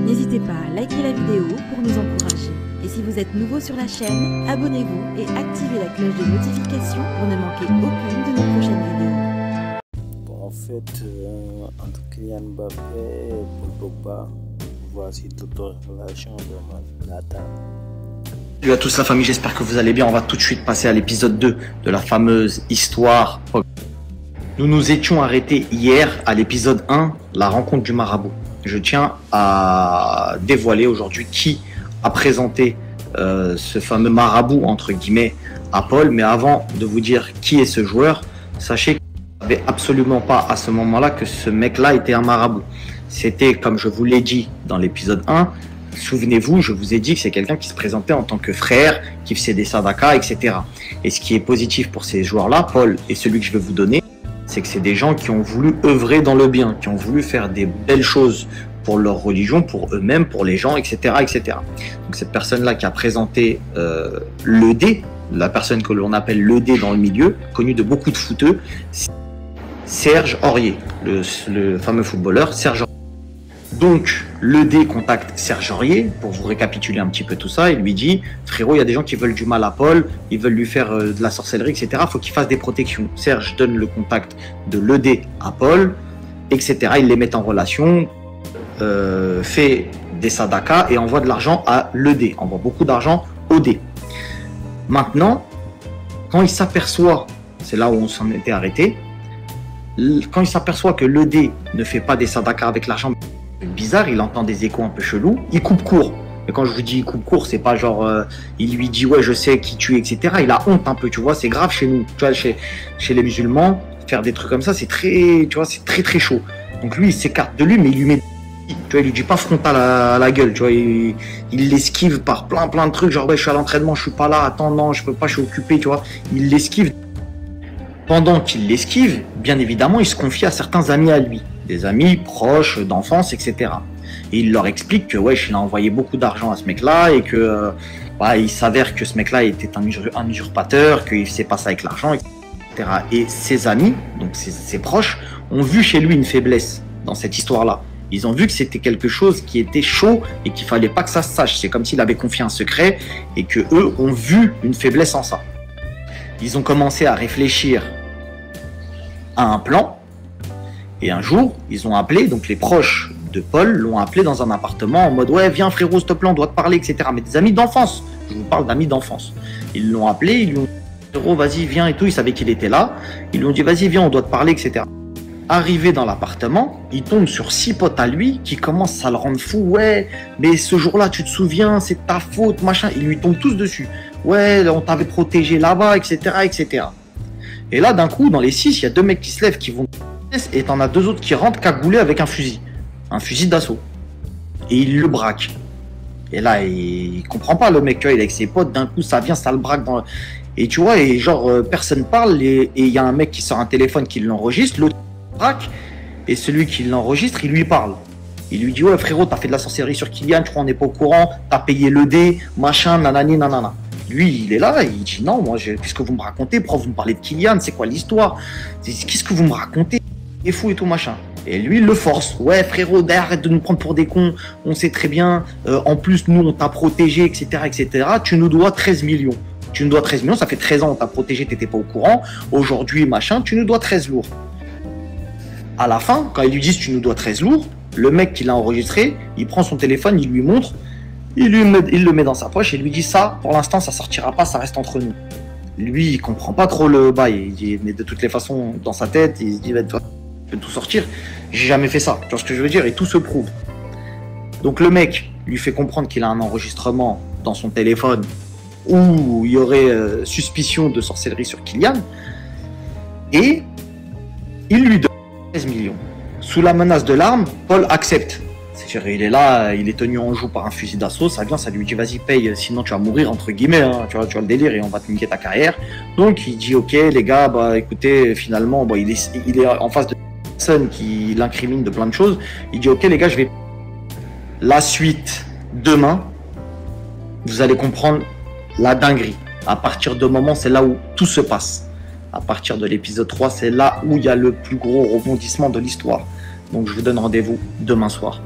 N'hésitez pas à liker la vidéo pour nous encourager. Et si vous êtes nouveau sur la chaîne, abonnez-vous et activez la cloche de notification pour ne manquer aucune de nos prochaines vidéos. Bon, en fait, entre Kylian Mbappé et Paul Pogba, voici toute la relation de Nathan. Salut à tous la famille, j'espère que vous allez bien. On va tout de suite passer à l'épisode 2 de la fameuse histoire. Nous nous étions arrêtés hier à l'épisode 1, la rencontre du marabout. Je tiens à dévoiler aujourd'hui qui a présenté ce fameux marabout, entre guillemets, à Paul. Mais avant de vous dire qui est ce joueur, sachez que je ne savais absolument pas à ce moment-là que ce mec-là était un marabout. C'était, comme je vous l'ai dit dans l'épisode 1, souvenez-vous, je vous ai dit que c'est quelqu'un qui se présentait en tant que frère, qui faisait des sadakas, etc. Et ce qui est positif pour ces joueurs-là, Paul et celui que je vais vous donner, c'est que c'est des gens qui ont voulu œuvrer dans le bien, qui ont voulu faire des belles choses pour leur religion, pour eux-mêmes, pour les gens, etc., etc. Donc cette personne-là qui a présenté l'ED, la personne que l'on appelle l'ED dans le milieu, connu de beaucoup de footeux, Serge Aurier, le fameux footballeur Serge Aurier. Donc, l'ED contacte Serge Aurier pour vous récapituler un petit peu tout ça. Il lui dit, frérot, il y a des gens qui veulent du mal à Paul, ils veulent lui faire de la sorcellerie, etc. Il faut qu'il fasse des protections. Serge donne le contact de l'ED à Paul, etc. Ils les mettent en relation, fait des sadakas et envoie de l'argent à l'ED, envoie beaucoup d'argent au D. Maintenant, quand il s'aperçoit, c'est là où on s'en était arrêté, quand il s'aperçoit que l'ED ne fait pas des sadakas avec l'argent, bizarre, il entend des échos un peu chelous, il coupe court. Et quand je vous dis il coupe court, c'est pas genre il lui dit ouais je sais qui tu es, etc. Il a honte un peu, tu vois, c'est grave chez nous, tu vois, chez les musulmans, faire des trucs comme ça, c'est très, tu vois, c'est très très chaud. Donc lui il s'écarte de lui, mais il lui met, tu vois, il lui dit pas frontal à la gueule, tu vois, il l'esquive par plein de trucs, genre ouais je suis à l'entraînement, je suis pas là, attends non je peux pas, je suis occupé, tu vois, il l'esquive. Pendant qu'il l'esquive, bien évidemment, il se confie à certains amis à lui, des amis proches, d'enfance, etc. Et il leur explique que ouais, il a envoyé beaucoup d'argent à ce mec-là et que il s'avère que ce mec-là était un usurpateur, qu'il ne faisait pas ça avec l'argent, etc. Et ses amis, donc ses proches, ont vu chez lui une faiblesse dans cette histoire-là. Ils ont vu que c'était quelque chose qui était chaud et qu'il fallait pas que ça se sache. C'est comme s'il avait confié un secret et que eux ont vu une faiblesse en ça. Ils ont commencé à réfléchir à un plan et un jour ils ont appelé, donc les proches de Paul l'ont appelé dans un appartement en mode ouais viens frérot s'il te plaît on doit te parler, etc. Mais des amis d'enfance, je vous parle d'amis d'enfance. Ils l'ont appelé, ils lui ont dit frérot vas-y viens et tout, ils savaient qu'il était là, ils lui ont dit vas-y viens on doit te parler, etc. Arrivé dans l'appartement, il tombe sur 6 potes à lui qui commencent à le rendre fou. Ouais, mais ce jour-là, tu te souviens, c'est ta faute, machin. Ils lui tombent tous dessus. Ouais, on t'avait protégé là-bas, etc., etc. Et là, d'un coup, dans les 6, il y a 2 mecs qui se lèvent, qui vont et t'en as 2 autres qui rentrent cagoulés avec un fusil d'assaut. Et il le braque. Et là, il comprend pas le mec, tu vois, il est avec ses potes, d'un coup, ça vient, ça le braque dans. Et tu vois, et genre, personne parle, et il y a un mec qui sort un téléphone qui l'enregistre, l'autre braque, et celui qui l'enregistre, il lui parle. Il lui dit ouais frérot, t'as fait de la sorcellerie sur Kylian, je crois on n'est pas au courant, t'as payé le dé, machin, nanani, nanana. Lui, il est là, il dit non, moi, qu'est-ce que vous me racontez, pourquoi vous me parlez de Kylian, c'est quoi l'histoire, qu'est-ce que vous me racontez, il est fou et tout machin. Et lui, il le force, ouais frérot, arrête de nous prendre pour des cons, on sait très bien, en plus nous on t'a protégé, etc., etc., tu nous dois 13 millions. Tu nous dois 13 millions, ça fait 13 ans on t'a protégé, t'étais pas au courant, aujourd'hui machin, tu nous dois 13 lourds. À la fin, quand ils lui disent tu nous dois 13 lourds, le mec qui l'a enregistré, il prend son téléphone, il lui montre, il le met dans sa poche et lui dit ça, pour l'instant ça sortira pas, ça reste entre nous. Lui, il comprend pas trop le bail, il dit, mais de toutes les façons, dans sa tête, il se dit, je peux tout sortir, j'ai jamais fait ça, tu vois ce que je veux dire, et tout se prouve. Donc le mec lui fait comprendre qu'il a un enregistrement dans son téléphone où il y aurait suspicion de sorcellerie sur Kylian, et il lui donne 13 millions. Sous la menace de l'arme, Paul accepte. C'est-à-dire, il est là, il est tenu en joue par un fusil d'assaut, ça vient, ça lui dit vas-y paye, sinon tu vas mourir entre guillemets, hein, tu vois le délire et on va te niquer ta carrière. Donc il dit ok les gars, bah écoutez, finalement, bah, il est en face de personne qui l'incrimine de plein de choses. Il dit ok les gars, je vais. La suite, demain, vous allez comprendre la dinguerie. À partir de moment, c'est là où tout se passe. À partir de l'épisode 3, c'est là où il y a le plus gros rebondissement de l'histoire. Donc je vous donne rendez-vous demain soir.